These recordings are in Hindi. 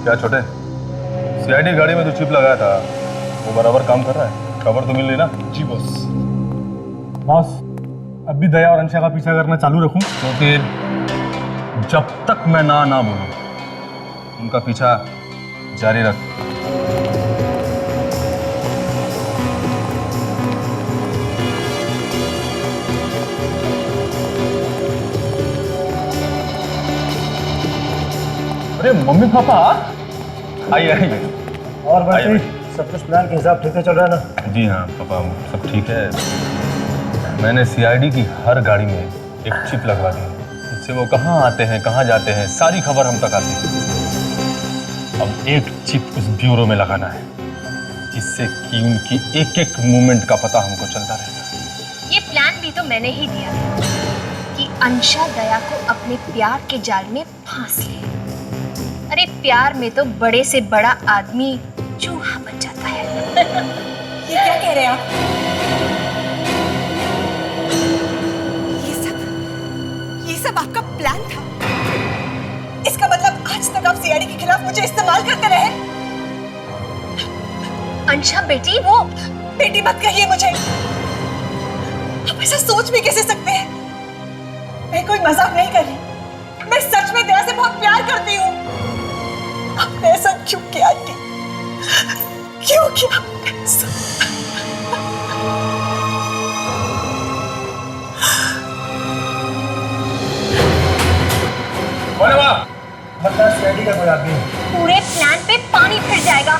क्या छोटे, सीआईडी गाड़ी में जो चिप लगाया था वो बराबर काम कर रहा है? खबर तो मिल रही ना? जी बॉस। बॉस, अब भी दया और अंशा का पीछा करना चालू रखूं? तो फिर जब तक मैं ना बोलूं उनका पीछा जारी रख। अरे मम्मी पापा, आइए आइए। और भाई सब कुछ प्लान के हिसाब ठीक से चल रहा है ना? जी हाँ पापा, सब ठीक है। मैंने सीआईडी की हर गाड़ी में एक चिप लगवा दी है, जिससे वो कहाँ आते हैं कहाँ जाते हैं सारी खबर हम तक आती है। अब एक चिप उस ब्यूरो में लगाना है जिससे कि उनकी एक एक मूवमेंट का पता हमको चलता रहेगा। ये प्लान भी तो मैंने ही दिया था कि अंशा दया को अपने प्यार के जाल में फांस ले। अरे प्यार में तो बड़े से बड़ा आदमी चूहा बन जाता है। ये क्या कह रहे हैं आप? ये सब आपका प्लान था? इसका मतलब आज तक आप सीआईडी के खिलाफ मुझे इस्तेमाल करते रहे? अंशा बेटी, वो बेटी मत कहिए मुझे। आप ऐसा सोच भी कैसे सकते हैं? मैं कोई मजाक नहीं कर रही, मैं सच में दया से बहुत प्यार करती हूँ। आपने ऐसा क्यों किया आंटी? क्यों किया ऐसा? बता सीआईडी का कोई आदमी है। पूरे प्लान पे पानी फिर जाएगा।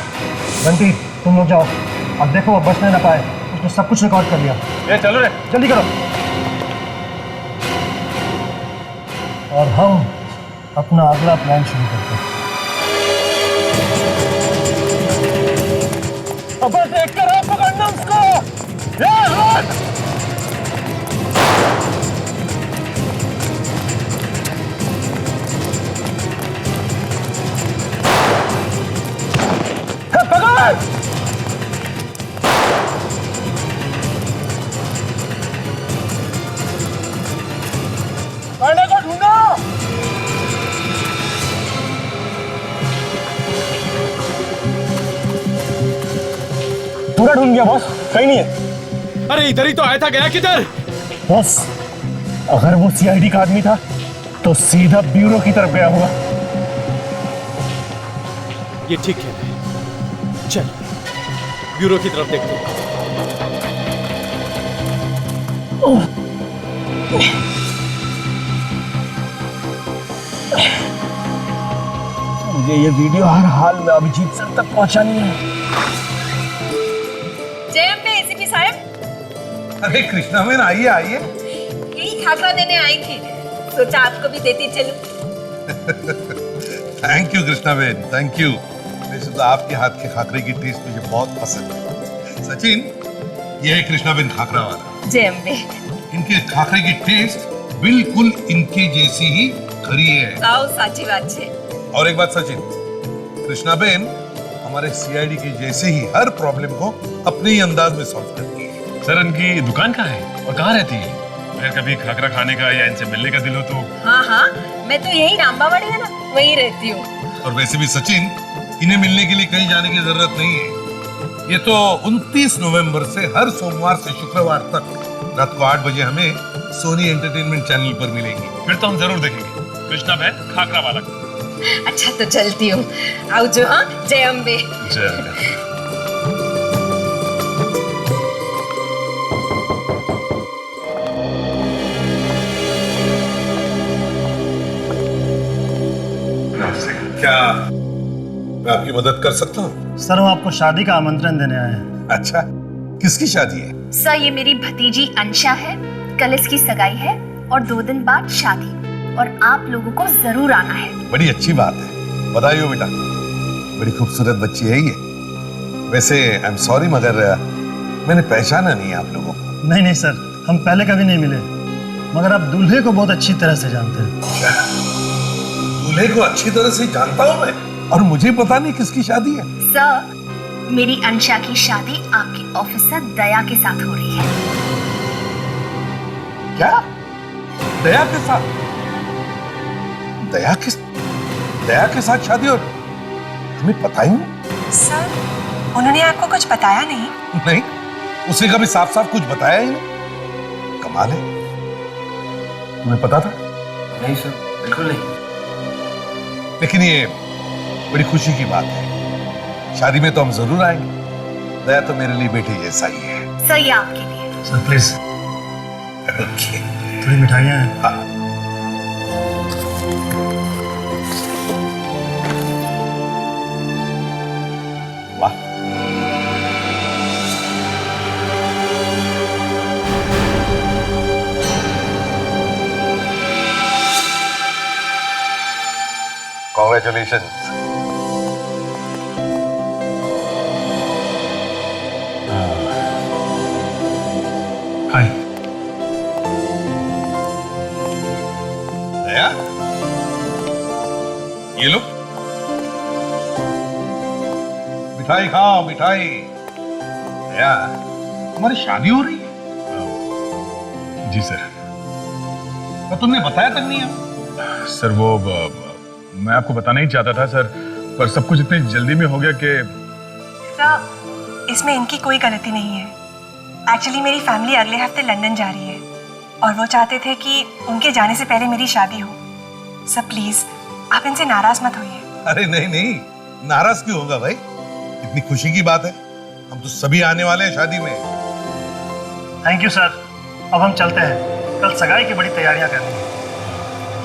बंटी तुम लोग जाओ, अब देखो वो बचने ना पाए। उसने सब कुछ रिकॉर्ड कर लिया। ये चलो रे, जल्दी करो। और हम अपना अगला प्लान शुरू करते हैं। अब देख कर आप पकड़ना उसको। पकड़ को ढूंढो। पूरा ढूंढ गया बॉस, कहीं नहीं है। अरे इधर ही तो आया था, गया किधर? बॉस, अगर वो सीआईडी का आदमी था तो सीधा ब्यूरो की तरफ गया होगा। ये ठीक है, चल ब्यूरो की तरफ देखते हैं। मुझे ये वीडियो हर हाल में अभिजीत सर तक पहुंचानी है। जय अम्बे एसीपी साहब। अरे कृष्णा मैन, आइए आइए। यही खाखरा देने आई थी, सोचा आपको भी देती चलूं। Thank you Krishna man, thank you. वैसे तो आपके हाथ के खाखरे की टेस्ट मुझे बहुत पसंद है। सचिन, ये है कृष्णा बेन खाखरा वाला। जय अम्बे। इनके खाखरे की टेस्ट बिल्कुल इनके जैसी ही खरी है। आओ साची बात है। और एक बात सचिन, कृष्णा बेन हमारे सीआईडी के जैसे ही हर प्रॉब्लम को अपने ही अंदाज में सॉल्व करती है। सर इनकी दुकान कहाँ है और कहाँ रहती है? अगर कभी खाकरा खाने का या इनसे मिलने का दिल हो तो। हाँ, मैं तो यही रामबावाड़ी है ना, वहीं रहती हूँ। और वैसे भी सचिन, इन्हें मिलने के लिए कहीं जाने की जरूरत नहीं है। ये तो 29 नवंबर से हर सोमवार से शुक्रवार तक रात को 8 बजे हमें सोनी एंटरटेनमेंट चैनल पर मिलेंगी। फिर तो हम जरूर देखेंगे कृष्णा बहन खाकरा वाला को। अच्छा तो चलती हूँ, आओ जो। हाँ, जय अम्बे। जय अम्बे। क्या मैं आपकी मदद कर सकता हूँ? सर हम आपको शादी का आमंत्रण देने आए हैं। अच्छा, किसकी शादी है? सर ये मेरी भतीजी अंशा है, कल इसकी सगाई है और 2 दिन बाद शादी, और आप लोगों को जरूर आना है। बड़ी अच्छी बात है, बधाई हो बेटा। बड़ी खूबसूरत बच्ची है ये। वैसे आई एम सॉरी मगर मैंने पहचाना नहीं आप लोगों को। नहीं सर, हम पहले कभी नहीं मिले, मगर आप दूल्हे को बहुत अच्छी तरह से जानते हैं। दूल्हे को अच्छी तरह से जानता हूँ मैं, और मुझे पता नहीं किसकी शादी है। सर मेरी अंशा की शादी आपके ऑफिसर दया के साथ हो रही है। क्या? दया के साथ? दया के साथ शादी? और तुम्हें पता ही नहीं? सर उन्होंने आपको कुछ बताया नहीं? नहीं, उसने कभी साफ साफ कुछ बताया ही नहीं। कमाल है। तुम्हें पता था? नहीं सर, बिल्कुल नहीं। लेकिन ये बड़ी खुशी की बात है। शादी में तो हम जरूर आएंगे। दया तो मेरे लिए बेटे जैसा ही है। सर ये आपके लिए। Sir please okay. थोड़ी मिठाइयाँ हैं। हाँ। वाह, कॉन्ग्रेचुलेशन। हाय। दया, ये लो मिठाई खाओ, मिठाई। दया, तुम्हारी शादी हो रही है? जी सर। तो तुमने बताया तक नहीं है? सर वो मैं आपको बताना ही चाहता था सर, पर सब कुछ इतनी जल्दी में हो गया कि सर इसमें इनकी कोई गलती नहीं है। एक्चुअली मेरी फैमिली अगले हफ्ते लंदन जा रही है और वो चाहते थे कि उनके जाने से पहले मेरी शादी हो। सर प्लीज आप इनसे नाराज मत होइए। अरे नहीं नहीं, नाराज क्यों होगा भाई? इतनी खुशी की बात है। हम तो सभी आने वाले हैं शादी में। Thank you sir. अब हम चलते हैं, कल सगाई की बड़ी तैयारियां करनी है।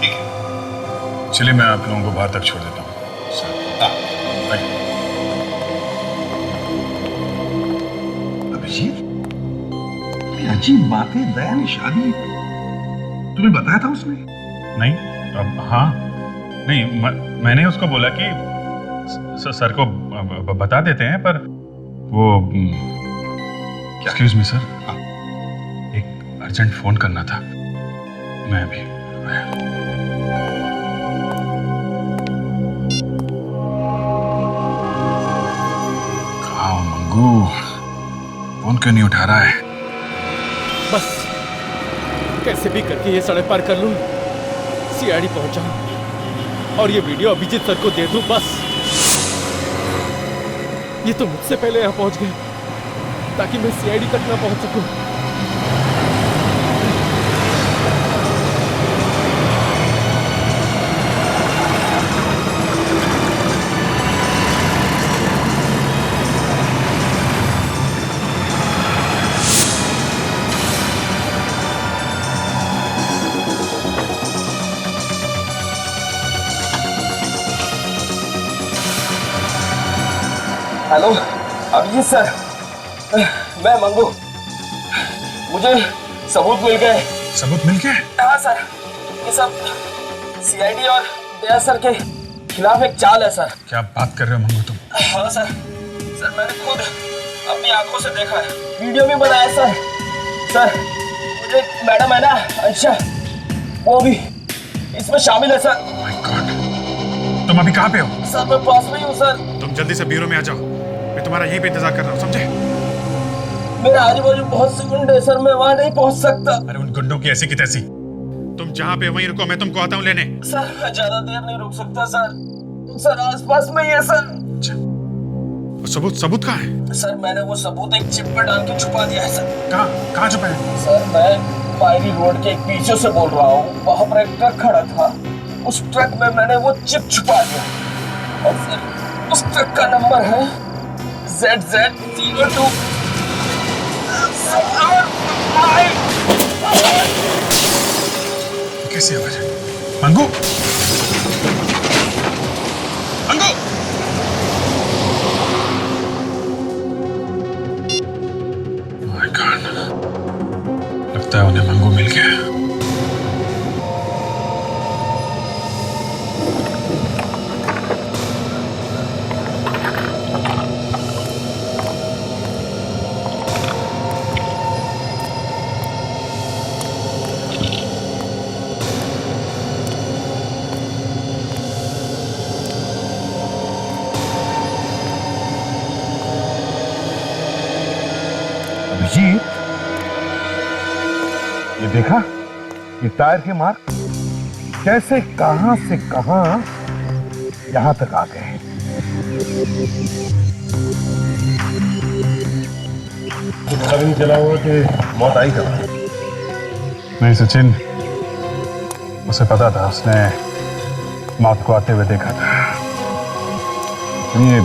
ठीक है। चलिए मैं आप लोगों को बाहर तक छोड़ देता हूँ सर। हाँ। Thank you. अभिजीत, ये अजीब बात है। दया ने शादी तुम्हें बताया था उसने? नहीं, अब हाँ नहीं, मैंने उसको बोला कि सर को बता देते हैं, पर वो एक्सक्यूज मी सर, एक अर्जेंट फोन करना था। मैं अभी आया। कहाँ मंगू, फोन क्यों नहीं उठा रहा है? बस कैसे भी करके ये सड़क पार कर लूं, सीआईडी पहुंच जाऊं और ये वीडियो अभिजीत सर को दे दूं। बस ये तो मुझसे पहले यहां पहुंच गए ताकि मैं सीआईडी तक ना पहुंच सकूं। हेलो अभिजीत सर, मैं मंगू। मुझे सबूत मिल गए। सबूत मिल गए? हाँ सर, ये सब सीआईडी और दया सर के खिलाफ एक चाल है सर। क्या बात कर रहे हो मंगू तुम? हाँ सर, सर मैंने खुद अपनी आंखों से देखा है, वीडियो भी बनाया सर। सर मुझे मैडम है ना अंशा, वो भी इसमें शामिल है सर। माय गॉड, तुम अभी कहाँ पे हो? सर मैं पास में ही हूँ सर। तुम जल्दी से ब्यूरो में आ जाओ, मैं तुम्हारा यहीं पे इंतजार कर रहा हूँ, समझे? मेरे आजू बाजू बहुत से गुंडे हैं सर, मैं वहाँ नहीं पहुँच सकता। अरे उन गुंडों की ऐसी की तैसी, तुम जहाँ पे वहीं रुको, मैं तुमको आता हूँ लेने। सर मैं ज्यादा देर नहीं रुक सकता सर। सर आसपास में ही है सर। सबूत कहाँ है? सर मैंने वो सबूत एक चिप पे डाल के छुपा दिया है सर। कहाँ छुपा है? सर मैं पायरी रोड के एक पीछे से बोल रहा हूँ, वहाँ पर एक ट्रक खड़ा था, उस ट्रक में मैंने वो चिप छुपा दिया और फिर उस ट्रक का नंबर है ZZ02। कैसी आवाज है? मंगू, मंगू! माय गॉड, लगता है उन्हें मंगू मिल गया। अभिजीत, ये देखा, ये टायर के मार्क कैसे कहां से कहां यहां तक आ गए। पता भी नहीं चला हुआ कि मौत आई कब। नहीं सचिन, उसे पता था, उसने मौत को आते हुए देखा था। ये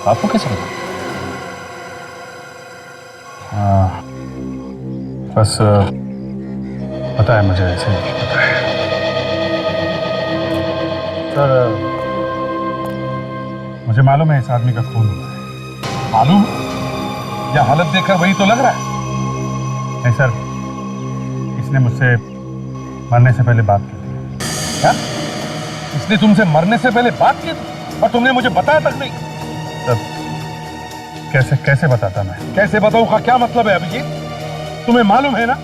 आपको कैसे पता? हाँ, बस पता है मुझे, ऐसे ही पता है। सर, मुझे मालूम है इस आदमी का खून हुआ है। मालूम? या हालत देखकर वही तो लग रहा है। नहीं सर, इसने मुझसे मरने से पहले बात की थी। क्या? इसने तुमसे मरने से पहले बात की थी और तुमने मुझे बताया तक नहीं? सर, कैसे बताता मैं? कैसे बताऊं का क्या मतलब है अभिजीत? तुम्हें मालूम है ना,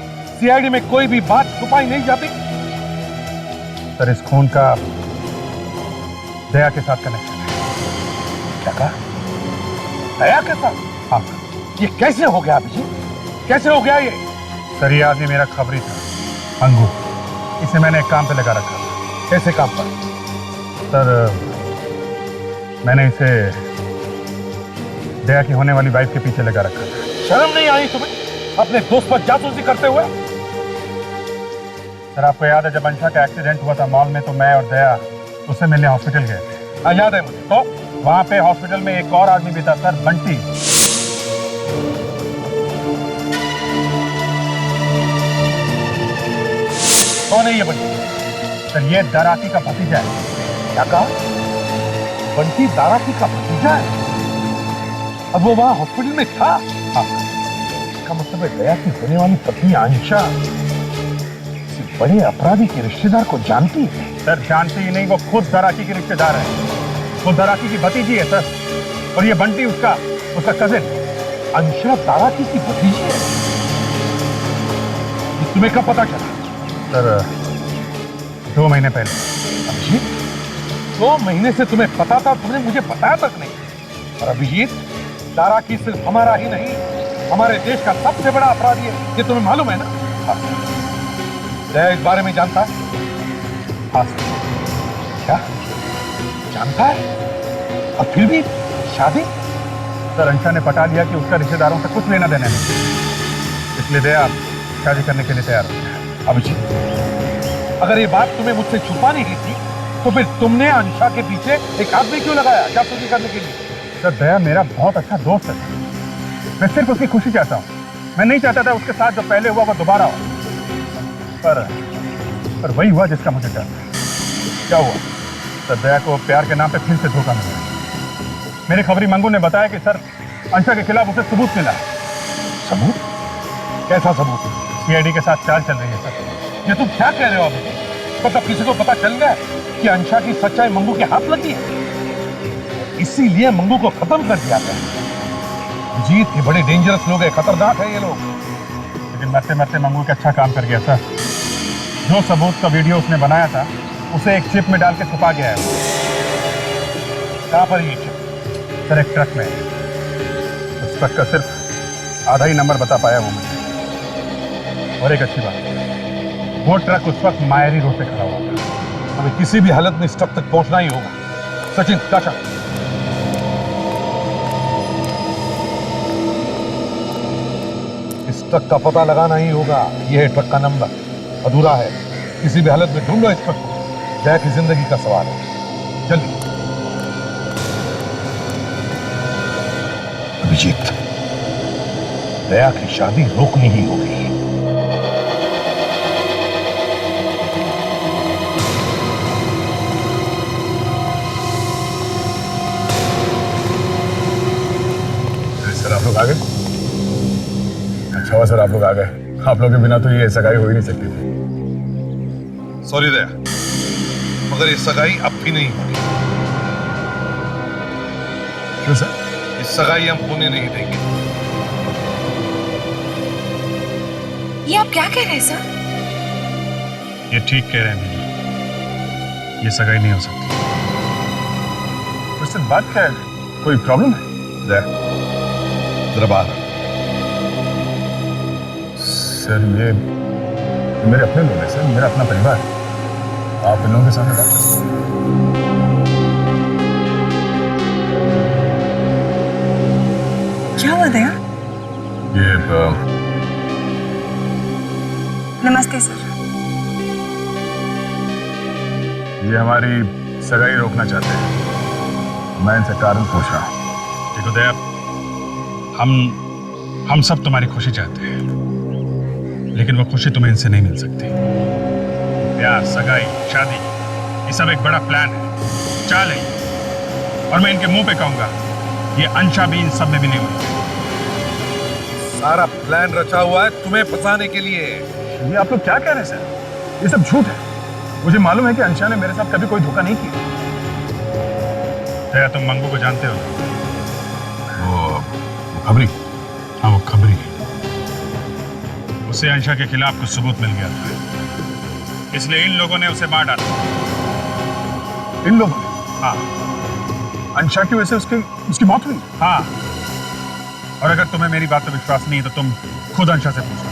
सीआईडी में कोई भी बात छुपाई नहीं जाती। सर, इस खून का दया के साथ कनेक्शन है। क्या कहा? दया के साथ? हाँ। ये कैसे हो गया अभिजीत? कैसे हो गया ये? सर, ये आदमी मेरा खबरी था, अंगू। इसे मैंने एक काम पे लगा रखा था। कैसे काम पर? सर, मैंने इसे दया की होने वाली वाइफ के पीछे लगा रखा था। शर्म नहीं आई तुम्हें अपने दोस्त पर जासूसी करते हुए? सर, आपको याद है जब अंशा का एक्सीडेंट हुआ था मॉल में, तो मैं और दया उससे मिलने हॉस्पिटल गए थे। हाँ, याद है मुझे। तो वहां पे हॉस्पिटल में एक और आदमी भी था सर, बंटी। कौन है ये बंटी? सर, ये दराकी का भतीजा है। क्या कहा? बंटी दाराकी का भतीजा है? अब वो वहां हॉस्पिटल में था? हाँ। इसका मतलब है दया की होने वाली पत्नी आंशा किसी बड़े अपराधी के रिश्तेदार को जानती है। सर, जानती ही नहीं, वो खुद दराकी की रिश्तेदार है। वो दराकी की भतीजी है सर, और ये बंटी उसका कजिन। अंशा दाराकी की भतीजी है? ये तुम्हें कब पता चला? सर, 2 महीने पहले। अभिजीत, 2 महीने से तुम्हें पता था, तुमने मुझे बताया तक नहीं। और अभिजीत, दाराकी सिर्फ हमारा ही नहीं, हमारे देश का सबसे बड़ा अपराधी है, ये तुम्हें मालूम है ना? हाँ। दया इस बारे में जानता है? हाँ सर। क्या जानता है? और फिर भी शादी? सर, अंशा ने पटा लिया कि उसका रिश्तेदारों से कुछ लेना देना नहीं, इसलिए दया शादी करने के लिए तैयार हो गया। अभिजीत, अगर ये बात तुम्हें मुझसे छुपानी ही थी, तो फिर तुमने अंशा के पीछे एक आदमी क्यों लगाया जासूसी करने के लिए? सर, दया मेरा बहुत अच्छा दोस्त है। मैं सिर्फ उसकी खुशी चाहता हूँ। मैं नहीं चाहता था उसके साथ जो पहले हुआ वो दोबारा हो। पर वही हुआ जिसका मुझे डर था। क्या हुआ? सर, दया को प्यार के नाम पे फिर से धोखा मिला। मेरे खबरी मंगू ने बताया कि सर, अंशा के खिलाफ उसे सबूत मिला है। सबूत? कैसा सबूत? सीआईडी के साथ चाल चल रही है सर। ये तुम क्या कह रहे हो अभी? मतलब किसी को पता चल गया कि अंशा की सच्चाई मंगू के हाथ लगी है, इसीलिए मंगू को खत्म कर दिया गया। जीत के बड़े डेंजरस लोग हैं, खतरनाक है ये लोग। लेकिन मरते मरते मंगू के अच्छा काम कर गया सर। जो सबूत का वीडियो उसने बनाया था, उसे एक चिप में डाल के छुपा गया है। कहां पर ये चिप? सर, एक ट्रक में। उस ट्रक का सिर्फ आधा ही नंबर बता पाया वो मुझे। और एक अच्छी बात, वो ट्रक उस वक्त मायरी रोड पे खड़ा हुआ था। हमें किसी भी हालत में इस ट्रक तक पहुंचना ही होगा। सचिन, चाचा, इस ट्रक का पता लगाना ही होगा। यह है ट्रक का नंबर, अधूरा है। किसी भी हालत में ढूंढो इस ट्रक को। दया की जिंदगी का सवाल है। जल्दी। अभिजीत, दया की शादी रोकनी ही होगी। सर, आप लोग आ गए? अच्छा हुआ सर, आप लोग आ गए। आप लोग के बिना तो ये सगाई हो ही नहीं सकती थी। सॉरी दया, मगर ये सगाई अब भी नहीं होगी। क्यों सर? इस सगाई हम होने नहीं देंगे। ये आप क्या कह रहे हैं सर? ये ठीक कह रहे हैं दीदी, ये सगाई नहीं हो सकती। उससे बात क्या है? कोई प्रॉब्लम है? दया, जरा बाहर। सर, ये मेरे अपने लोग हैं सर, मेरा अपना परिवार है। आप इन लोगों के सामने बात करें। दया। ये नमस्ते सर। ये हमारी सगाई रोकना चाहते हैं। मैं इनसे कारण पूछ रहा हूँ। देखो दया, हम सब तुम्हारी खुशी चाहते हैं, लेकिन वो खुशी तुम्हें इनसे नहीं मिल सकती। प्यार, सगाई, शादी, ये सब एक बड़ा प्लान है, चाल है। और मैं इनके मुंह पे कहूंगा, ये अंशा भी इन सब में भी नहीं हुई। सारा प्लान रचा हुआ है तुम्हें फंसाने के लिए। ये आप लोग क्या कह रहे हैं सर? ये सब झूठ है। मुझे मालूम है कि अंशा ने मेरे साथ कभी कोई धोखा नहीं किया। दया, तुम मंगू को जानते हो? वो खबरी। हाँ, वो खबरी। उसे अंशा के खिलाफ कुछ सबूत मिल गया था, इसलिए इन लोगों ने उसे मार डाला। इन लोगों ने? हाँ। अंशा की वजह से उसकी मौत हुई? हाँ। और अगर तुम्हें मेरी बात पर विश्वास नहीं है तो तुम खुद अंशा से पूछो।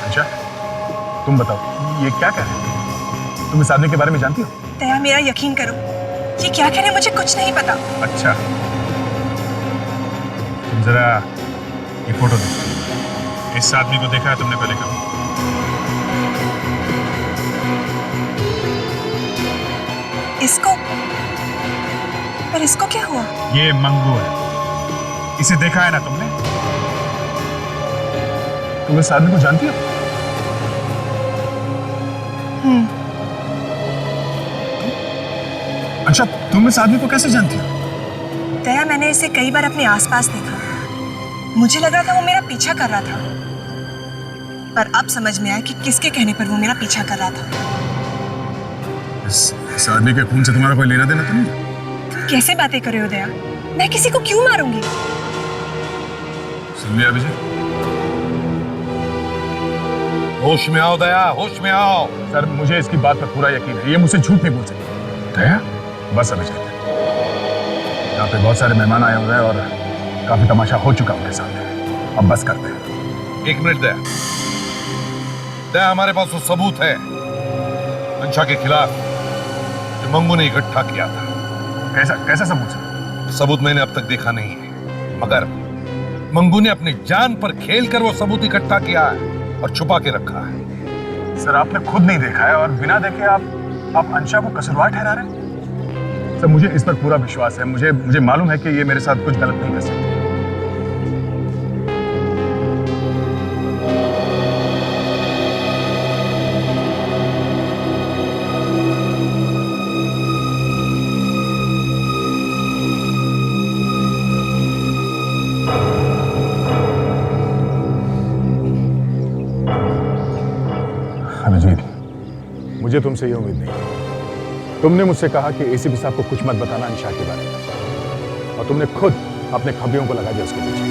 अंशा, तुम बताओ, ये क्या कह रहे हैं? तुम इस आदमी के बारे में जानती हो? दया, मेरा यकीन करो, ये क्या कह रहे हैं मुझे कुछ नहीं पता। अच्छा, तुम जरा ये फोटो देखो। इस आदमी को देखा है तुमने पहले कभी? इसको? पर इसको क्या हुआ? ये मंगू है। इसे देखा है ना तुमने? तुम इस आदमी को जानती हो? अच्छा, तुम इस आदमी को कैसे जानती हो? दया, मैंने इसे कई बार अपने आसपास देखा। मुझे लगा था वो मेरा पीछा कर रहा था, पर अब समझ में आया कि किसके कहने पर वो मेरा पीछा कर रहा था। इस आदमी के खून से तुम्हारा कोई लेना देना तो नहीं? तुम कैसे बातें कर रहे हो दया? मैं किसी को क्यों मारूंगी? सुन लिया अभिजीत? होश में आओ दया, होश में आओ। सर, मुझे इसकी बात पर पूरा यकीन है। ये मुझसे झूठ नहीं बोल सकती। दया, बस अभिजीत, यहाँ पे बहुत सारे मेहमान आए हुए हैं और काफी तमाशा हो चुका उनके साथ। अब बस करते हैं। एक मिनट दया। दया, हमारे पास वो सबूत है अंशा के खिलाफ जो मंगू ने इकट्ठा किया था। कैसा सबूत सर? सबूत मैंने अब तक देखा नहीं है, मगर मंगू ने अपनी जान पर खेलकर वो सबूत इकट्ठा किया है और छुपा के रखा है। सर, आपने खुद नहीं देखा है और बिना देखे आप अंशा को कसूरवार ठहरा रहे हैं? सर, मुझे इस पर पूरा विश्वास है। मुझे मालूम है कि ये मेरे साथ कुछ गलत नहीं कर सकती। अभिजीत, मुझे तुमसे ये उम्मीद नहीं। तुमने मुझसे कहा कि एसीपी साहब को कुछ मत बताना अंशा के बारे में, और तुमने खुद अपने खबरियों को लगा दिया उसके पीछे।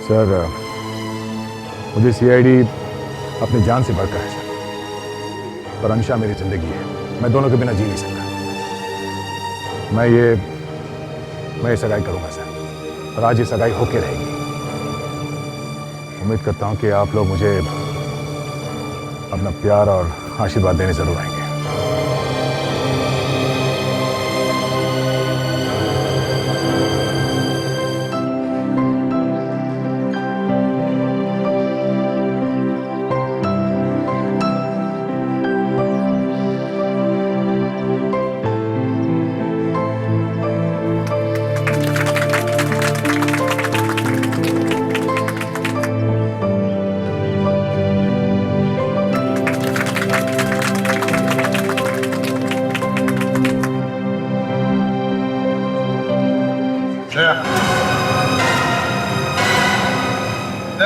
सर, मुझे सीआईडी अपनी जान से बढ़कर है सर, पर अंशा मेरी जिंदगी है। मैं दोनों के बिना जी नहीं सकता। मैं ये सगाई करूंगा सर, और आज ये सगाई होके रहेगी। उम्मीद करता हूं कि आप लोग मुझे अपना प्यार और आशीर्वाद देने जरूर आएंगे।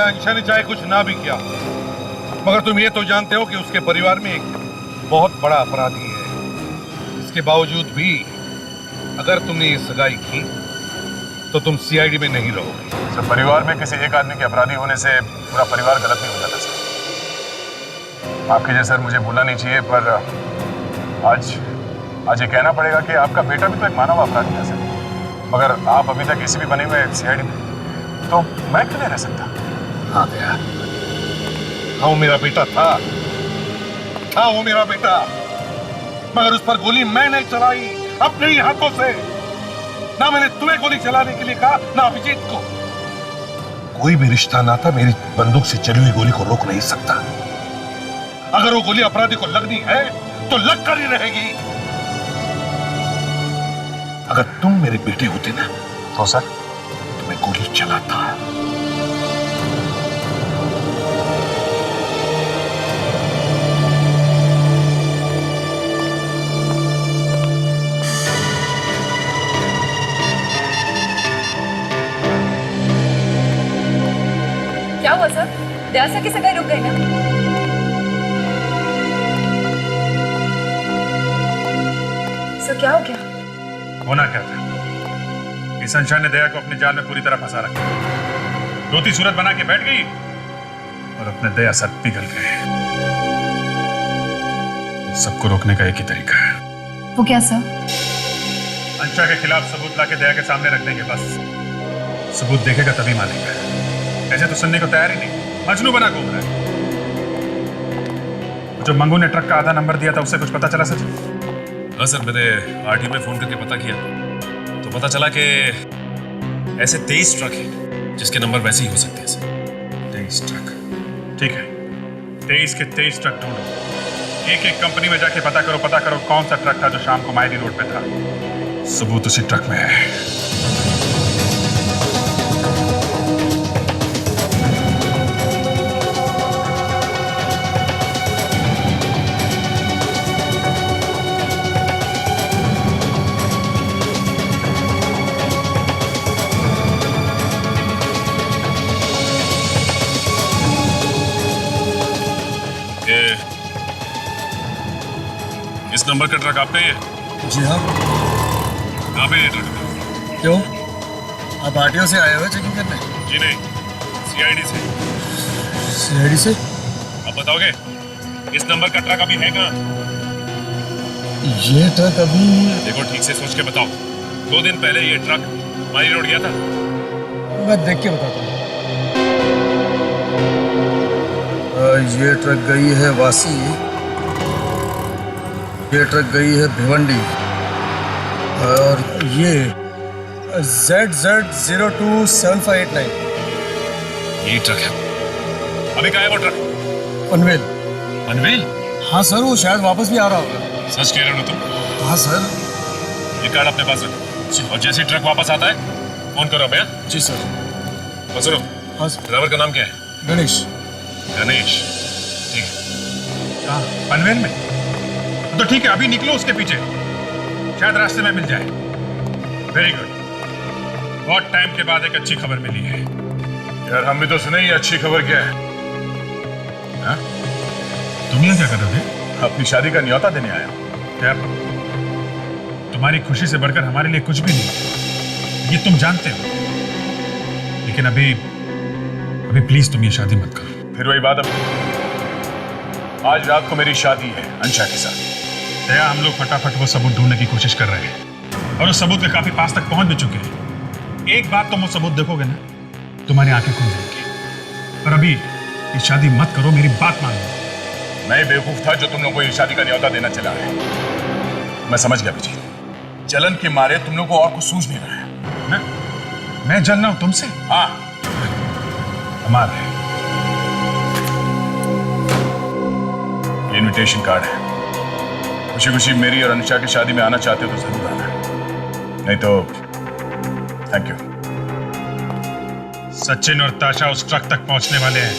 अंशा ने चाहे कुछ ना भी किया, मगर तुम ये तो जानते हो कि उसके परिवार में एक बहुत बड़ा अपराधी है। इसके बावजूद भी अगर तुमने ये सगाई की तो तुम सीआईडी में नहीं रहोगे। सर, परिवार में किसी एक आदमी के अपराधी होने से पूरा परिवार गलत नहीं हो जाता सर। आपके जैसा मुझे भूलना नहीं चाहिए, पर आज ये कहना पड़ेगा कि आपका बेटा भी तो एक मानव अपराधी था सर। मगर आप अभी तक एसीपी बने हुए सीआईडी में, तो मैं क्यों नहीं रह सकता? हाँ भैया, हाँ वो मेरा बेटा था, हाँ वो मेरा बेटा, मगर उस पर गोली मैं नहीं चलाई, अपने ही हाथों से। ना मैंने तुम्हें गोली चलाने के लिए कहा, ना अभिजीत को। कोई भी रिश्ता नाता मेरी बंदूक से चली हुई गोली को रोक नहीं सकता। अगर वो गोली अपराधी को लगनी है तो लग कर ही रहेगी। अगर तुम मेरे बेटे होते ना तो सर तो मैं गोली चलाता। क्या हुआ सर? दया सर की सगाई रुक गई ना? सर क्या हो गया? होना क्या था? इस अंशा ने दया को अपने जाल में पूरी तरह फंसा रखा। रोती सूरत बना के बैठ गई और अपने दया सर पिघल गए। सबको रोकने का एक ही तरीका है। वो क्या सर? अंशा के खिलाफ सबूत लाके दया के सामने रख देंगे बस। सबूत देखेगा तभी मानेगा। ऐसे तो सुनने को तैयार ही नहीं, मजनू बना घूम रहा है। जो मंगू ने ट्रक का आधा नंबर दिया था उससे कुछ पता चला सच? हाँ सर, मैंने आरटी में फोन करके पता किया तो पता चला कि ऐसे 23 ट्रक हैं जिसके नंबर वैसे ही हो सकते हैं सर। 23 ट्रक, ठीक है। 23 के 23 ट्रक ढूंढो। एक एक कंपनी में जाके पता करो कौन सा ट्रक था जो शाम को मायरी रोड पे था। सबूत उसी ट्रक में है। इस नंबर का ट्रक आप पे है? जी हाँ। कहाँ पे है ट्रक? क्यों, आप आरटीओ से आए हुए चेकिंग करने? जी नहीं, सीआईडी से। सीआईडी से? आप बताओगे इस नंबर का ट्रक अभी है कहाँ? ये ट्रक अभी... देखो ठीक से सोच के बताओ। 2 दिन पहले ये ट्रक मारी रोड गया था। मैं देख के बताता हूँ। ये ट्रक गई है वासी, ये ट्रक गई है भिवंडी, और ये ZZ027589 ये ट्रक है। अभी कहाँ है वो ट्रक? पनवेल। पनवेल? हाँ सर, वो शायद वापस भी आ रहा होगा। सच कह रहे हो ना तुम? हाँ सर। ये कार्ड अपने पास रखो और जैसे ही ट्रक वापस आता है फोन करो भैया। जी सर। बस सुनो, हाँ सर। ड्राइवर का नाम क्या है? गणेश। गणेश, ठीक है। कहाँ? पनवेल में? तो ठीक है, अभी निकलो उसके पीछे, शायद रास्ते में मिल जाए। Very good. बहुत टाइम के बाद एक अच्छी खबर मिली है। यार हम भी तो सुने, ये अच्छी खबर क्या है? हाँ? तुम यहाँ क्या कर रहे थे? अपनी शादी का न्योता देने आया। यार, तुम्हारी खुशी से बढ़कर हमारे लिए कुछ भी नहीं, ये तुम जानते हो। लेकिन अभी प्लीज तुम ये शादी मत करो। फिर वही बात, अब आज रात को मेरी शादी है अंशा के साथ। दया, हम लोग फटाफट वो सबूत ढूंढने की कोशिश कर रहे हैं और उस सबूत के काफी पास तक पहुंच भी चुके हैं। एक बात तुम वो सबूत देखोगे ना, तुम्हारी आंखें खुल जाएंगी। पर अभी ये शादी मत करो, मेरी बात मान लो। मैं बेवकूफ था जो तुम लोग को ये शादी का न्योता देना चला है। मैं समझ गया विजय, जलन के मारे तुम लोग को और कुछ सूझ नहीं रहा है। मैं जल रहा हूं तुमसे? हाँ, कमाल है। ये इनविटेशन कार्ड है। खुशी खुशी मेरी और अनुषा की शादी में आना चाहते हो तो जरूर आना, नहीं तो थैंक यू। सचिन और ताशा उस ट्रक तक पहुंचने वाले हैं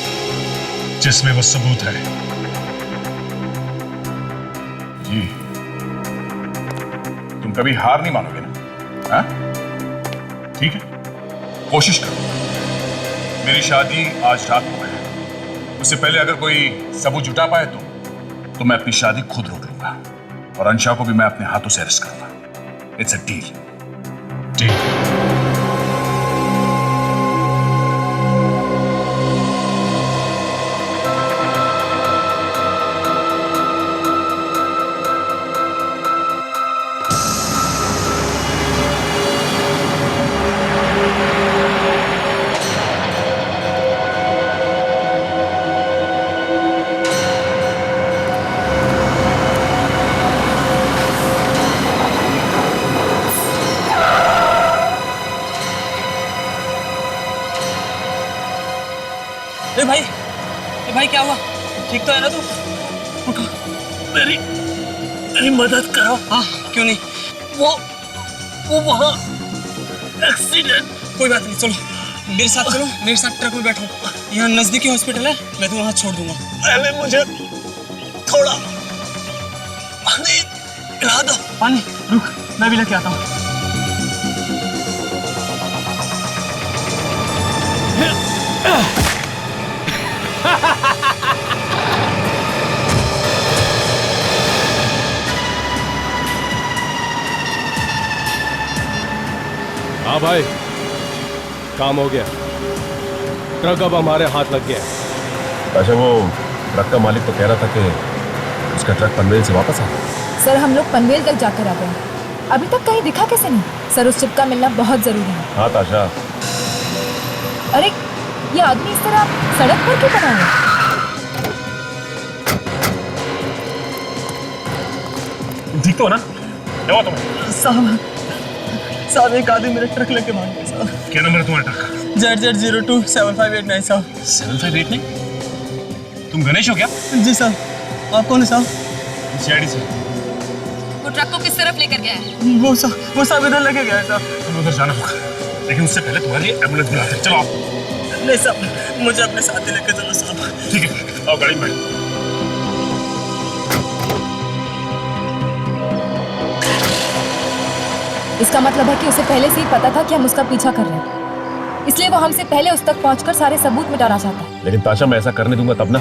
जिसमें वो सबूत है। जी, तुम कभी हार नहीं मानोगे ना? हाँ? ठीक है, कोशिश करो। मेरी शादी आज रात को है, उससे पहले अगर कोई सबूत जुटा पाए तो मैं अपनी शादी खुद रोक लूंगा और अंशा को भी मैं अपने हाथों से अरेस्ट करूंगा। It's a deal. डील। ए भाई क्या हुआ? ठीक तो है ना तू? उठो, मेरी मदद करो। हाँ, क्यों नहीं? वो वहाँ एक्सीडेंट। कोई बात नहीं, चलो मेरे साथ चलो, मेरे साथ ट्रक में बैठो। यहाँ नजदीकी हॉस्पिटल है, मैं तुम्हें वहाँ छोड़ दूंगा। पहले मुझे थोड़ा पानी पिला दो। पानी? रुक, मैं भी लेके आता हूँ। हाँ भाई, काम हो गया। ट्रक अब हमारे हाथ लग गया है। अच्छा, वो ट्रक का मालिक तो कह रहा था कि उसका ट्रक पनवेल से वापस आ गया। सर, हम लोग पनवेल तक जाकर आ गए। अभी तक कहीं दिखा कैसे नहीं? सर, उस चिप का मिलना बहुत जरूरी है। हाँ ताशा, अरे ये आदमी इस तरह सड़क पर क्यों पड़ा है? ठीक तो हो ना? क्या हुआ तुम्हें? साहब एक आदमी मेरा ट्रक लेके भाग गया साहब। क्या नंबर है तुम्हारे ट्रक का? ZZ027589 साहब। 7589? तुम गणेश हो क्या? जी साहब। आप कौन है साहब? CID से। वो ट्रक को किस तरफ लेकर गया है? वो साहब इधर लेके गया है साहब। तुम्हें उधर जाना होगा, लेकिन उससे पहले तुम्हारे लिए एम्बुलेंस बुलाते हैं। चलो आप। नहीं साहब, मुझे अपने साथ ही लेके चलो साहब। ठीक है, आओ गाड़ी में बैठो। इसका मतलब है कि उसे पहले से ही पता था कि हम उसका पीछा कर रहे हैं, इसलिए वो हमसे पहले उस तक पहुंचकर सारे सबूत मिटाना चाहता है। लेकिन ताशा, मैं ऐसा करने दूंगा तब ना।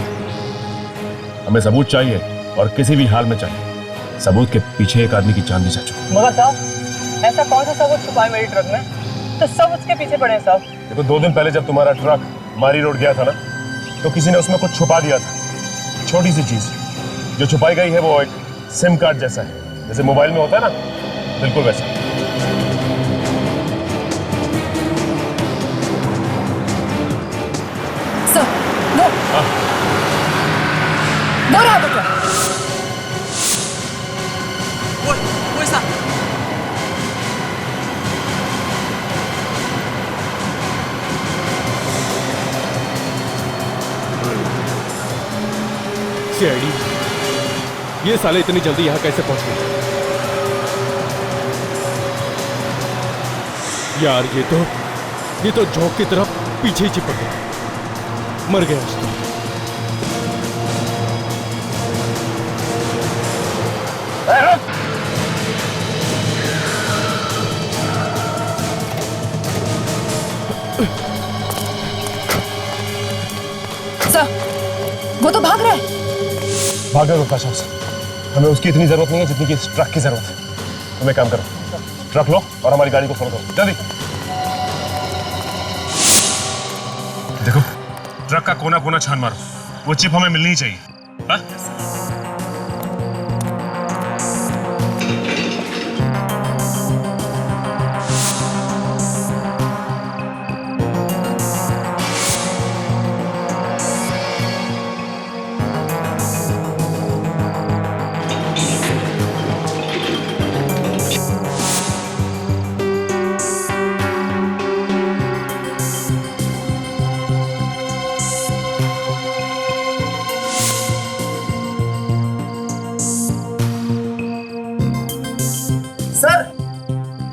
हमें सबूत चाहिए, और किसी भी हाल में चाहिए। सबूत के पीछे एक आदमी की जान भी जा चुकी। मगर साहब, ऐसा कौन सा सबूत छुपा है मेरी ट्रक में? तो सब उसके पीछे पड़े हैं साहब। देखो, 2 दिन पहले जब तुम्हारा ट्रक मारी रोड गया था ना, तो किसी ने उसमें कुछ छुपा दिया था। छोटी सी चीज जो छुपाई गई है वो एक सिम कार्ड जैसा है, जैसे मोबाइल में होता है ना, बिल्कुल वैसा। सर, वो रहा वो ट्रक। वो साहब। CID, ये साले इतनी जल्दी यहाँ कैसे पहुंच गए? यार, ये तो झोंक की तरफ पीछे ही चिपक गया। मर गया उसको। सर, वो तो भाग रहा है। भागा दो ताशा से। हमें उसकी इतनी जरूरत नहीं है जितनी कि इस ट्रक की जरूरत है। तुम एक काम करो, ट्रक लो और हमारी गाड़ी को फॉलो करो, जल्दी। देखो, ट्रक का कोना कोना छान मारो। वो चिप हमें मिलनी ही चाहिए। हाँ?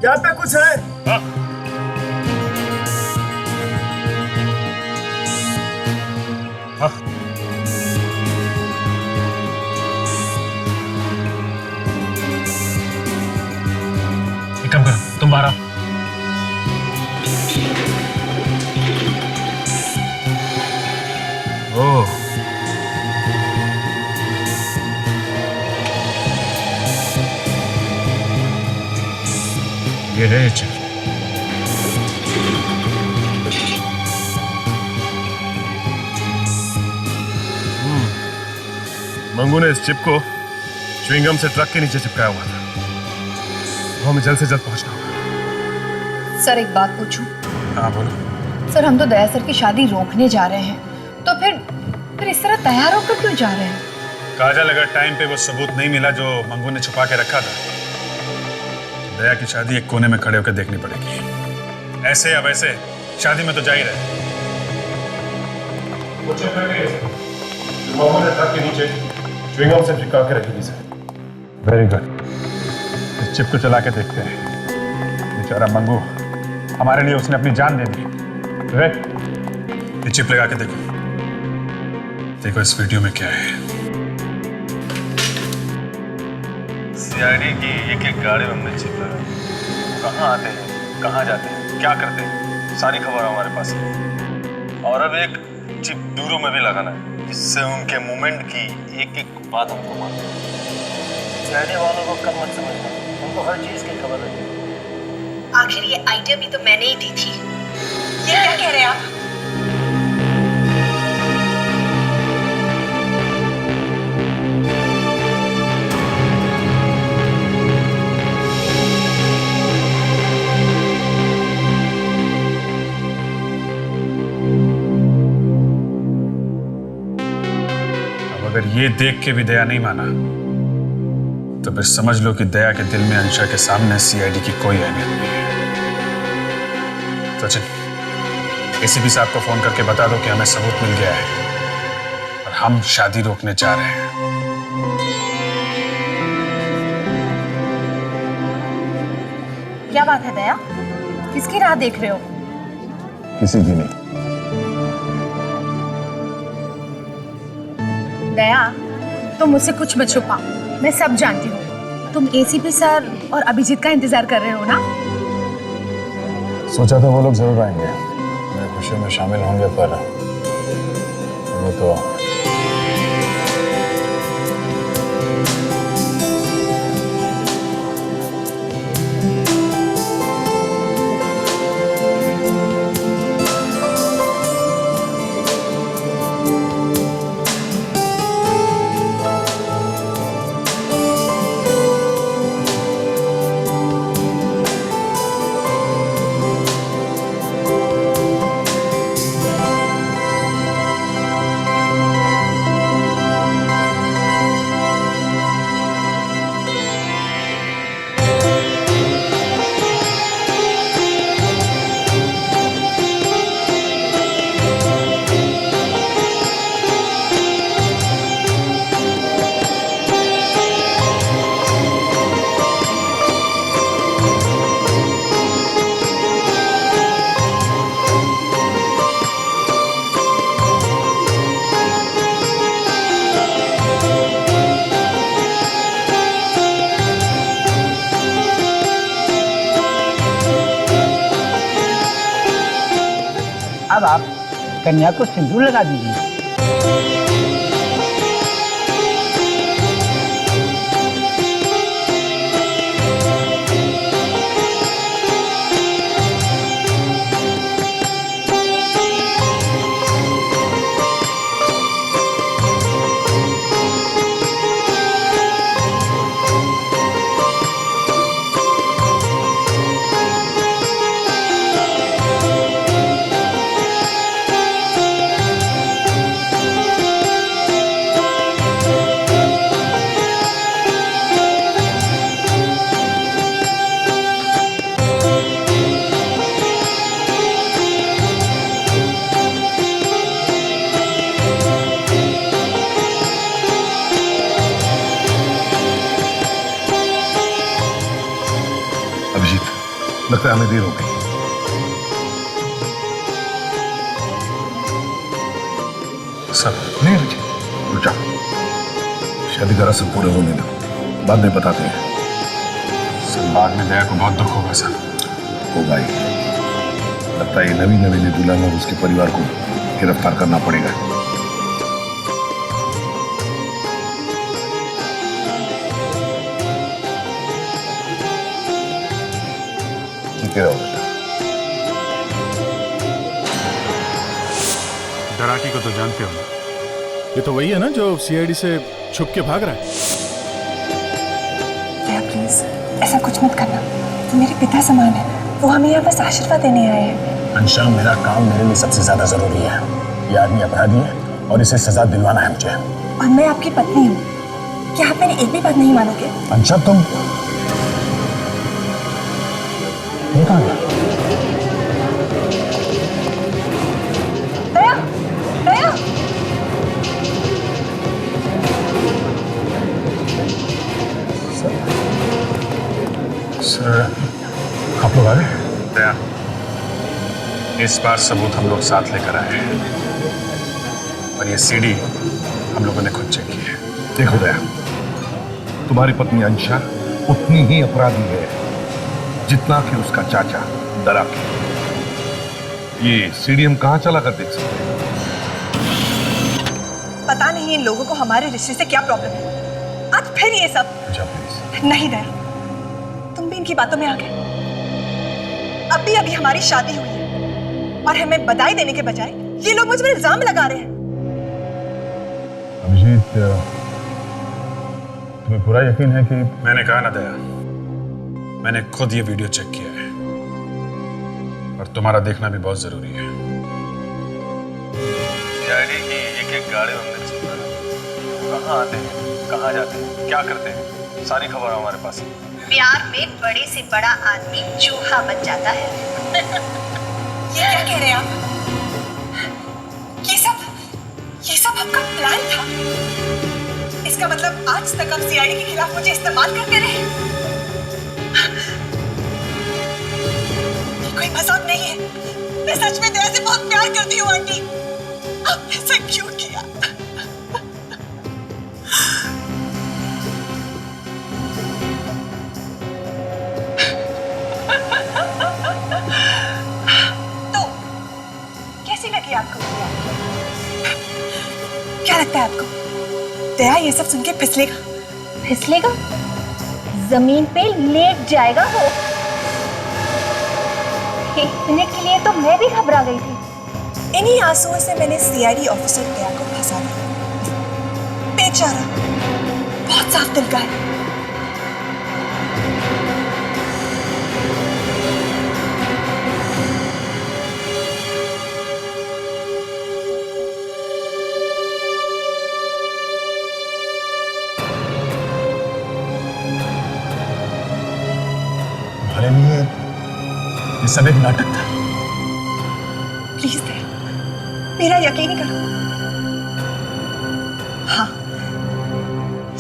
यहाँ पे कुछ है? हाँ? हाँ? एक काम करो, तुम बाहर आओ। ओह, ये है चिप। मंगू ने इस चिप को च्युइंगम से ट्रक के नीचे चिपकाया हुआ था। वो हमें जल्द से जल्द पहुंचना होगा। सर, एक बात पूछूं? हाँ बोलो। सर, हम तो दया सर की शादी रोकने जा रहे हैं, तो फिर इस तरह तैयार होकर क्यों जा रहे हैं? काजल, अगर टाइम पे वो सबूत नहीं मिला जो मंगू ने छुपा के रखा था, दया की शादी एक कोने में खड़े होकर देखनी पड़ेगी। ऐसे या वैसे शादी में तो जा ही रहे। वो चेक करके मामू ने ट्रक के नीचे च्युइंगम से चिपका के रखी थी सर। Very good. इस चिप को चला के देखते हैं। बेचारा मंगू, हमारे लिए उसने अपनी जान दे दी। ये चिप लगा के देखो, देखो इस वीडियो में क्या है। सीआईडी की एक एक गाड़ी में हमने चिप लगाई। कहाँ आते हैं, कहाँ जाते हैं, क्या करते हैं, सारी खबर हमारे पास है। और अब एक चिप ड्यूरो में भी लगाना है, जिससे उनके मूवमेंट की एक एक बात हमको मालूम है। सीआईडी वालों को कम मत समझना, उनको हर चीज की खबर रहती है। आखिर ये आइडिया भी तो मैंने ही दी थी। ये क्या कह रहे हैं आप? अगर ये देख के भी दया नहीं माना तो फिर समझ लो कि दया के दिल में अंशा के सामने सीआईडी की कोई अहमियत नहीं है। सचिन, एसीपी साहब को फोन करके बता दो कि हमें सबूत मिल गया है और हम शादी रोकने जा रहे हैं। क्या बात है दया? किसकी राह देख रहे हो? किसी की नहीं। दया, तुम मुझसे कुछ मत छुपाओ, मैं सब जानती हूँ। तुम एसीपी सर और अभिजीत का इंतजार कर रहे हो ना? सोचा था वो लोग जरूर आएंगे, मेरे खुशियों में शामिल होंगे, पर वो तो अब आप कन्या को सिंदूर लगा दीजिए। लगता है हमें देर हो गई। सब नहीं रुक जाओ, शादी का रस्म पूरे होने दो, बाद में बताते हैं। सर, बाद में दया को बहुत दुख होगा सर। होगा ही। लगता है नवी नवेली दुल्हन और उसके परिवार को गिरफ्तार करना पड़ेगा। डराकी को तो जानते हो ना? ये तो वही है ना जो सीआईडी से छुप के भाग रहा है। दया प्लीज ऐसा कुछ मत करना, वो मेरे पिता समान है, वो हमें यहाँ बस आशीर्वाद देने आए हैं। अंशा, मेरा काम मेरे लिए सबसे ज्यादा जरूरी है। ये आदमी अपराधी है और इसे सजा दिलवाना है मुझे। और मैं आपकी पत्नी हूँ, क्या आप मेरी एक भी बात नहीं मानोगे? अंशा, तुम ये कहाँ गया? दया, दया। आप लोग आ गए? दया, इस बार सबूत हम लोग साथ लेकर आए हैं और ये सीडी हम लोगों ने खुद चेक की है। देखो दया, तुम्हारी पत्नी अंशा उतनी ही अपराधी है जितना कि उसका चाचा दरा के। ये सीडी हम कहाँ चला कर देख सकते हैं? पता नहीं इन लोगों को हमारे रिश्ते से क्या प्रॉब्लम है। आज फिर ये सब। नहीं दया, तुम भी इनकी बातों में आ गए। अभी अभी हमारी शादी हुई है और हमें बधाई देने के बजाय ये लोग मुझ पर इल्जाम लगा रहे हैं। अभिजीत, तुम्हें पूरा यकीन है कि मैंने कहा ना दया, मैंने खुद ये वीडियो चेक किया है और तुम्हारा देखना भी बहुत जरूरी है। सीआईडी की एक गाड़ी हमने चेक करा। कहाँ आते हैं, कहाँ जाते हैं, क्या करते हैं, सारी खबर हमारे पास है। प्यार में बड़े से बड़ा आदमी चूहा बन जाता है। ये क्या कह रहे हैं आप? ये सब आपका प्लान था? इसका मतलब आज तक आप सीआईडी के खिलाफ मुझे इस्तेमाल करते रहे? ये कोई मजाक नहीं है। मैं सच में दया से बहुत प्यार करती हूँ आंटी। आपने ऐसा क्यों किया? तो कैसी लगी आपको? क्या लगता है आपको दया ये सब सुन के फिसलेगा? फिसलेगा? जमीन पे लेट जाएगा वो। एक मिनट के लिए तो मैं भी घबरा गई थी। इन्हीं आंसुओं से मैंने सीआईडी ऑफिसर दया को फंसा दिया। बेचारा बहुत साफ दिल का है। तुम्हारे लिए ये सब एक नाटक था। प्लीज दया, मेरा यकीन करो। हाँ,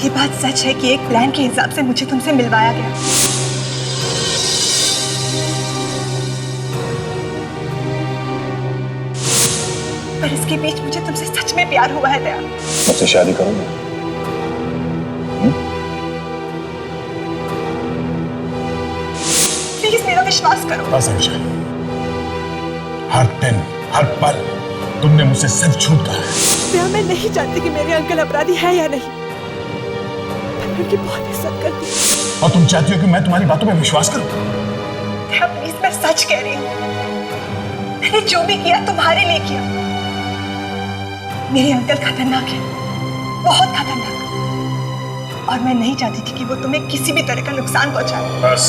ये बात सच है कि एक प्लान के हिसाब से मुझे तुमसे मिलवाया गया। पर इसके बीच मुझे तुमसे सच में प्यार हुआ है दया। मुझसे शादी करूंगा? प्लीज मेरा विश्वास करो। बस अंशा, हर दिन हर पल तुमने मुझसे सच झूठ कहा है। दया, मैं नहीं जानती कि मेरे अंकल अपराधी है या नहीं, मैं उनकी बहुत इज्जत करती हूँ। और तुम चाहती हो कि मैं तुम्हारी बातों पर विश्वास करूं? दया प्लीज, मैं सच कह रही हूँ। मैंने जो भी किया तुम्हारे लिए किया। मेरे अंकल खतरनाक है, बहुत खतरनाक, और मैं नहीं चाहती थी कि वो तुम्हें किसी भी तरह का नुकसान पहुंचाए। बस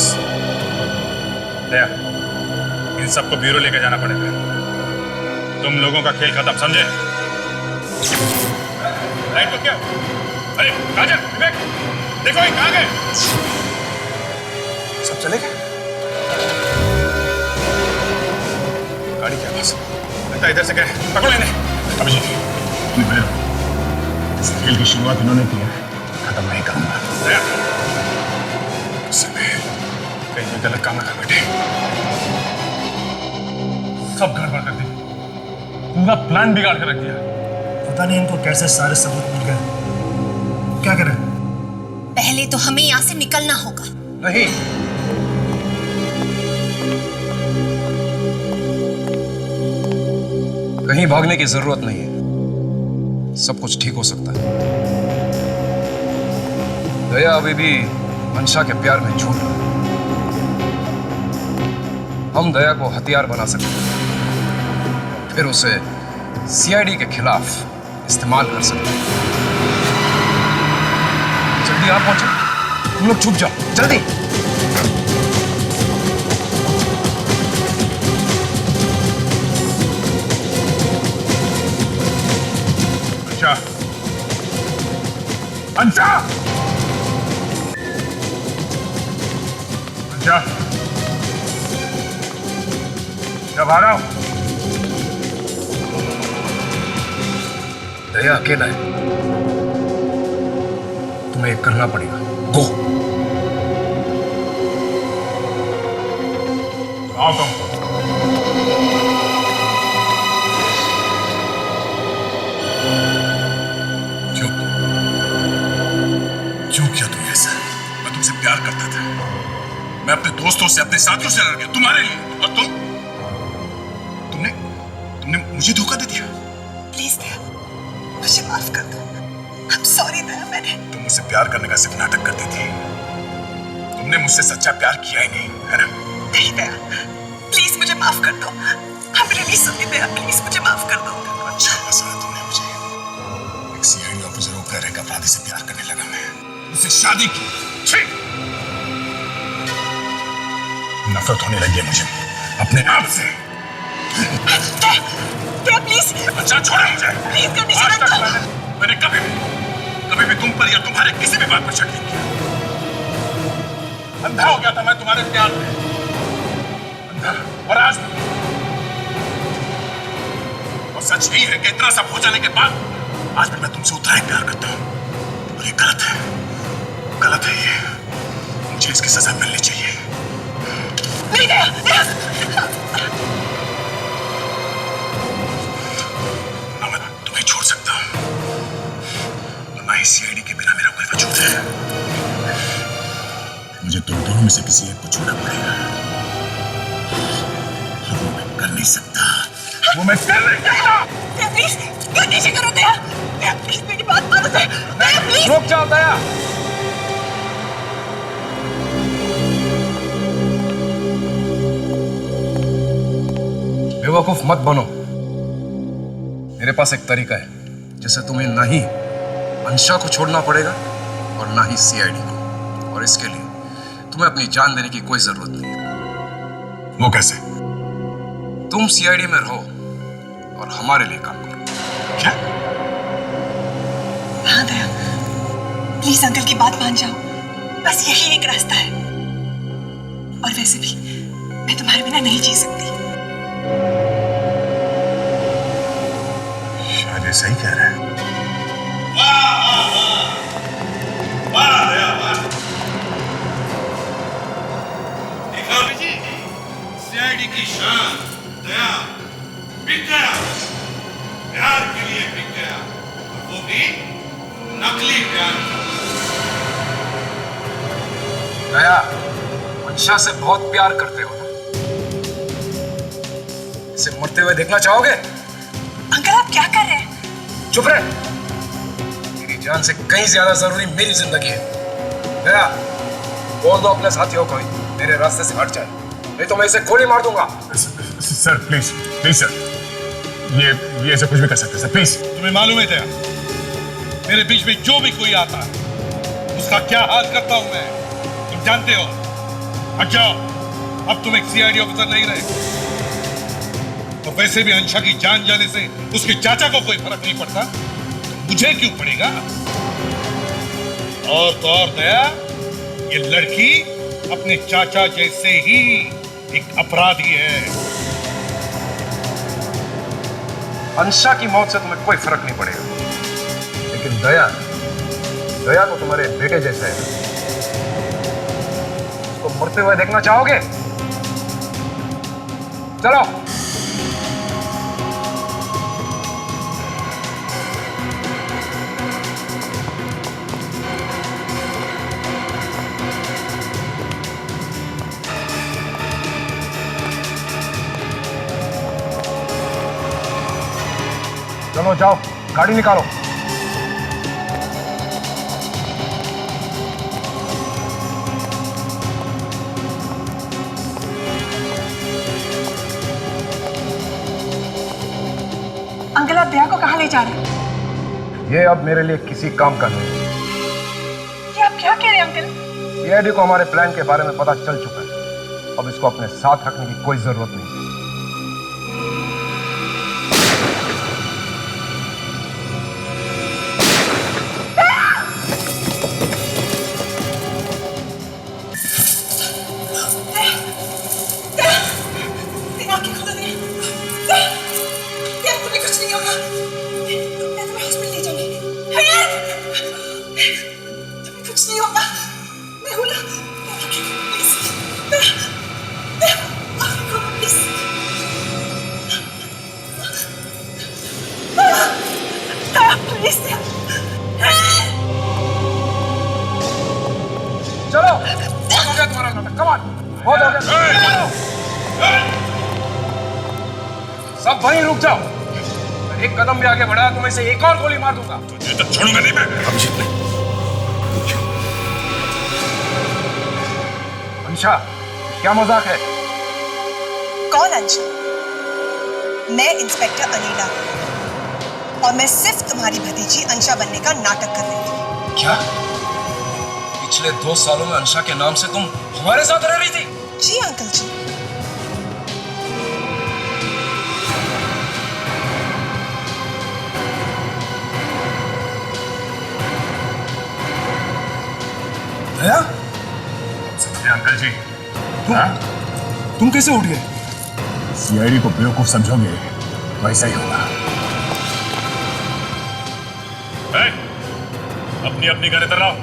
दया, इन सबको ब्यूरो लेके जाना पड़ेगा। तुम लोगों का खेल खत्म, समझे? लाइट को क्या? अरे काजल, विवेक, देखो ये कहाँ गए? सब चले गए? गाड़ी क्या बस? लगता है इधर से गए। पकड़ो इन्हें। अभिजीत, इस खेल की शुरुआत इन्होंने की है, खत्म नहीं करूंगा। दया, कहीं भी गलत काम न कर बैठे। सब गड़बड़ कर दी, पूरा प्लान बिगाड़ कर रख दिया। पता नहीं इनको कैसे सारे सबूत मिल गए। क्या करें? पहले तो हमें यहाँ से निकलना होगा। नहीं, कहीं भागने की जरूरत नहीं है, सब कुछ ठीक हो सकता है। दया अभी भी अंशा के प्यार में झूठ रहा है। हम दया को हथियार बना सकते हैं, फिर उसे सीआईडी के खिलाफ इस्तेमाल कर सकते हैं। जल्दी आप पहुंचो, तुम लोग छुप जाओ, जल्दी। अंशा, अंशा, अंशा, जब आ रहा हूं। दया अकेला है, तुम्हें करना पड़ेगा। गो। आओ तुम। क्यों क्यों किया तुमने ऐसा? मैं तुमसे प्यार करता था। मैं अपने दोस्तों से, अपने साथियों से लड़ गया तुम्हारे लिए, और तुमने तुमने मुझे धोखा दे दिया। प्लीज दया, मुझे माफ कर दो। I'm sorry दया, मैंने तुम मुझसे प्यार करने का सिर्फ नाटक करती थी। तुमने मुझसे सच्चा प्यार किया ही नहीं, है ना? नहीं दया, प्लीज मुझे माफ कर दो। I'm really sorry Daya, please मुझे माफ कर दो। अच्छा फंसाया तुमने मुझे। एक सीआईडी ऑफिसर होकर एक अपराधी से प्यार करने लगा मैं, उससे शादी की। छी! नफरत होने लगी है मुझे अपने आप से। दया प्लीज। अच्छा छोड़ो मुझे। प्लीज कंडीशन आज तक मैंने कभी भी तुम पर या तुम्हारे किसी भी बात पर शक नहीं किया। अंधा हो गया था मैं तुम्हारे प्यार में, अंधा। और आज भी। और सच यही है कि इतना सब हो जाने के बाद आज भी मैं तुमसे उतना ही प्यार करता हूं। और ये गलत है, गलत है ये। मुझे इसकी सजा मिलनी चाहिए। नहीं दया, दया। ना मैं तुम्हें छोड़ सकता हूं, और ना ही सीआईडी के बिना मेरा कोई वजूद है। मुझे तुम दोनों में से किसी एक को छोड़ना पड़ेगा। और वो मैं कर नहीं सकता। वो मैं कर नहीं सकता। दया प्लीज कंडीशन करो दया। दया प्लीज मेरी बात मानो दया। दया प्लीज रुक जाओ दया। बेवकूफ मत बनो। मेरे पास एक तरीका है जिससे तुम्हें ना ही अंशा को छोड़ना पड़ेगा और ना ही सीआईडी को। और इसके लिए तुम्हें अपनी जान देने की कोई जरूरत नहीं है। वो कैसे? तुम सीआईडी में रहो और हमारे लिए काम करो। क्या? हाँ दया, प्लीज अंकल की बात मान जाओ। बस यही एक रास्ता है। और वैसे भी मैं तुम्हारे बिना नहीं जी सकती। शायद ये सही कह रहा है। सीआईडी की शान दया बिक गया, प्यार के लिए बिक गया, और वो भी नकली प्यार। दया, अंशा से बहुत प्यार करते हो ना? इसे मरते हुए देखना चाहोगे? अंकल आप क्या कर रहे हैं? चुप रहे। मेरी जान से कहीं ज्यादा जरूरी मेरी जिंदगी है। दया, बोल दो अपने साथियों को मेरे रास्ते से हट जाए, नहीं तो मैं इसे गोली मार दूंगा। सर प्लीज प्लीज सर, ये ऐसे कुछ भी कर सकते सर, प्लीज। तुम्हें मालूम है दया, मेरे बीच में जो भी कोई आता है उसका क्या हाल करता हूं मैं, तुम जानते हो। हट जाओ, अब तुम एक सीआईडी ऑफिसर नहीं रहे। और वैसे भी अंशा की जान जाने से उसके चाचा को कोई फर्क नहीं पड़ता, तो मुझे क्यों पड़ेगा? और तो और दया, ये लड़की अपने चाचा जैसे ही एक अपराधी है। अंशा की मौत से तुम्हें कोई फर्क नहीं पड़ेगा, लेकिन दया तो तुम्हारे बेटे जैसा है। उसको मरते हुए देखना चाहोगे? चलो। चलो जाओ, गाड़ी निकालो। अंकल आप दया को कहाँ ले जा रहे हैं? ये अब मेरे लिए किसी काम का नहीं है। ये आप क्या कह रहे हैं अंकल? सीआईडी को हमारे प्लान के बारे में पता चल चुका है। अब इसको अपने साथ रखने की कोई जरूरत नहीं। कुछ नहीं होगा। मत, बहुत हो गया। सब वहीं रुक जाओ। एक कदम भी आगे बढ़ा तो मैं इसे एक और गोली मार दूंगा। तुझे तो छोड़ूंगा नहीं मैं। अभिजीत नहीं। अंशा, क्या मजाक है? कौन अंशा? मैं इंस्पेक्टर अनीला और मैं सिर्फ तुम्हारी भतीजी अंशा बनने का नाटक कर रही थी। क्या? पिछले 2 सालों में अंशा के नाम से तुम हमारे साथ रह रही थी? जी अंकल जी। दया? अंकल जी, तुम कैसे उठ गए? सीआईडी को बेवकूफ समझोगे वैसा ही होगा। अपनी अपनी घर इधर आओ,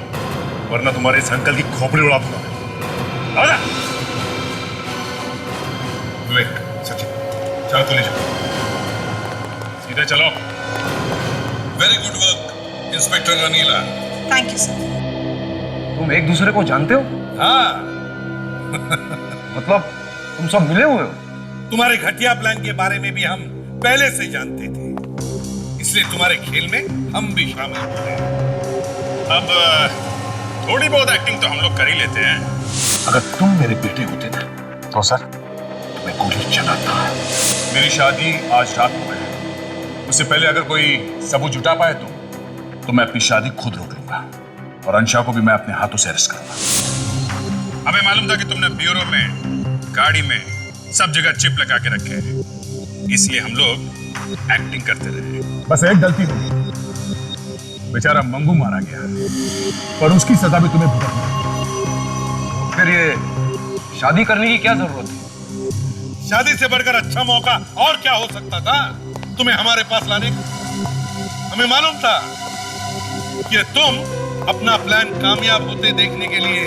वरना तुम्हारे इस अंकल की खोपड़ी उड़ा दूंगा। आजा। विवेक, सचिन, चलो तो ले जाओ। सीधे चलो। Very good work inspector Anila. Thank you sir. तुम एक दूसरे को जानते हो? हाँ। मतलब तुम सब मिले हुए हो? तुम्हारे घटिया प्लान के बारे में भी हम पहले से जानते थे, इसलिए तुम्हारे खेल में हम भी शामिल हो गए। अब थोड़ी बहुत एक्टिंग तो हम लोग कर ही लेते हैं। अगर तुम मेरे बेटे होते थे तो सर मैं गोली चलाता। मेरी शादी आज रात को है, उससे पहले अगर कोई सबूत जुटा पाए तो मैं अपनी शादी खुद रोक लूंगा और अंशा को भी मैं अपने हाथों से अरेस्ट करूंगा। हमें मालूम था कि तुमने ब्यूरो में, गाड़ी में, सब जगह चिप लगा के रखे हैं, इसलिए हम लोग एक्टिंग करते रहे। बस एक गलती हुई, बेचारा मंगू मारा गया, पर उसकी सजा भी तुम्हें भुगतना है। फिर ये शादी करने की क्या जरूरत है? शादी से बढ़कर अच्छा मौका और क्या हो सकता था तुम्हें हमारे पास लाने का? हमें मालूम था कि तुम अपना प्लान कामयाब होते देखने के लिए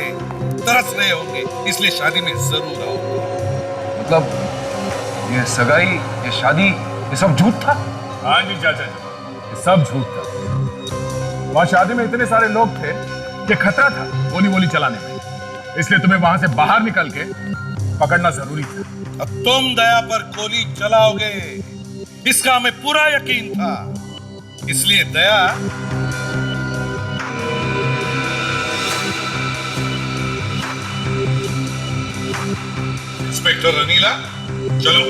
तरस रहे होंगे, इसलिए शादी में जरूर आओगे। मतलब ये सगाई, ये शादी, ये सब झूठ था? हाँ जी चाचा जी, ये सब झूठ था। वहां शादी में इतने सारे लोग थे कि खतरा था गोली चलाने में, इसलिए तुम्हें वहां से बाहर निकल के पकड़ना जरूरी था। अब तुम दया पर गोली चलाओगे इसका हमें पूरा यकीन था, इसलिए दया इंस्पेक्टर अनीला, चलो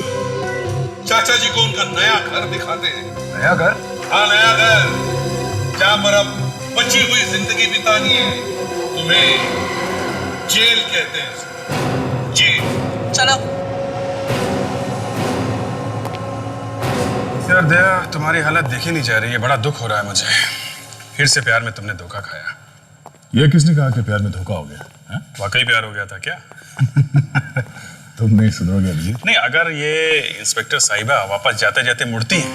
चाचा जी को उनका नया घर दिखाते हैं। नया घर? हाँ, नया घर, जहां पर अब बची हुई जिंदगी बितानी है। तुम्हें जेल कहते हैं, जेल। चलो। यार दया, तुम्हारी हालत देखी नहीं जा रही है, बड़ा दुख हो रहा है मुझे। फिर से प्यार में तुमने धोखा खाया। ये किसने कहा कि प्यार में धोखा हो गया? वाकई प्यार हो गया था क्या? तुम नहीं सुधरोगे अभिजीत। नहीं, अगर ये इंस्पेक्टर साहिबा वापस जाते जाते मुड़ती है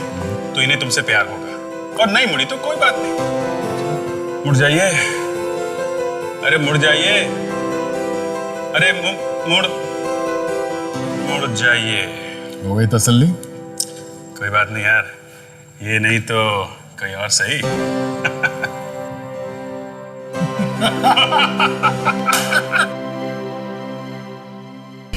तो इन्हें तुमसे प्यार होगा, और नहीं मुड़ी तो कोई बात नहीं। मुड़ जाइए, अरे मुड़ जाइए, अरे मुड़ जाइए। हो गई तसल्ली? कोई बात नहीं यार, ये नहीं तो कोई और सही।